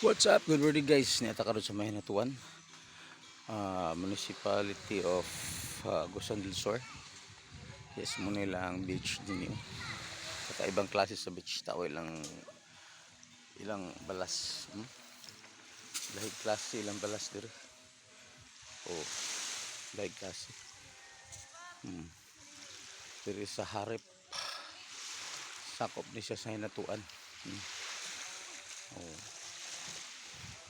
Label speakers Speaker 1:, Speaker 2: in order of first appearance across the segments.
Speaker 1: What's up? Good morning guys. Niata karon sa Mahinatuan, Municipality of Agusan del Sur. Yes, muna lang beach din yun. Kakaibang klase sa beach. Tao ilang balas. Lahig klase ilang balas dito. Oh, lahig klase. Diri sa harip. Sakop ni siya sa Hinatuan. Oh,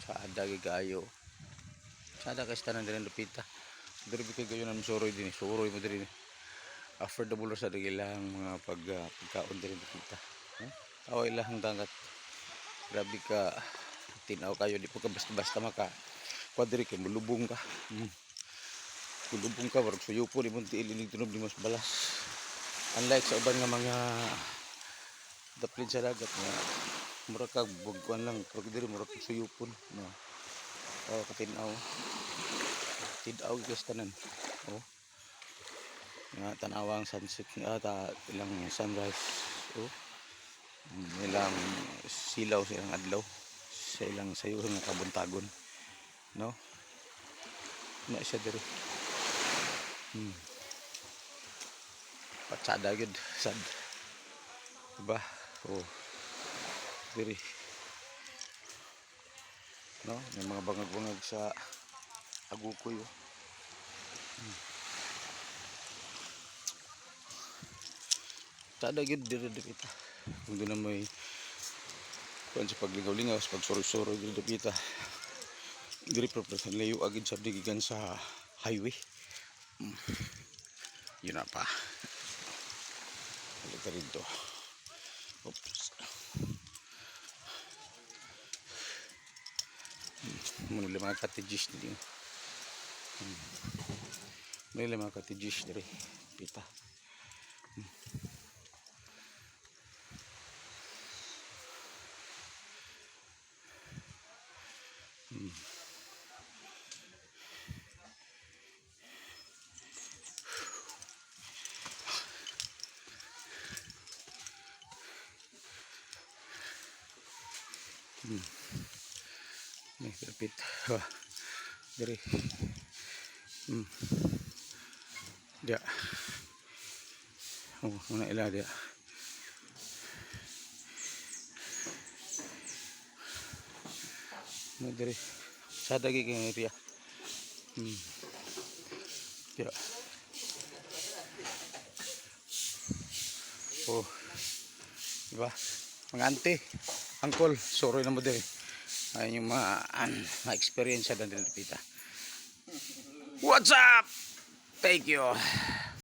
Speaker 1: sa adagi gayo. Sa ada kay tanan din lupita. Diri bi kay gayo nang soroy din. Soroy mo diri. Affordable sa ilang mga pagkaon din kita. Away lang dagat. Grabe ka tinaw kayo di po ka basta-basta maka kwadri kay mulubong ka. Mulubong ka warag suyo po di mo tiililig tunog di mas balas. Unlike sa uban nga mga daplin sa dagat nga mura ka bugkuan lang pero diri mura ka suyo po no. Oh katinaw. Tidaw gyud tanan. Oh. Nga tanawang sunset ta ilang sunrise ilang silaw sa ilang adlaw sa ilang sayuhang nga kabuntagon no na siya diri patsada gyud sad diba diri no may mga bangag-bangag sa agukoy tada gyud diri kita kung doon na may kuan sa paglingaw-lingaw sa pagsuro-suro diri kita diri property layo agid sa digigan sa highway yun na pa balik dito oops muna mga cottages dito may mga cottages diri kita nih terpit dari dia muna ila dia dari sada lagi kay area dia diba mga ante angkol soroy na mo diri ayun yung ma-experience na din pita. What's up? Thank you.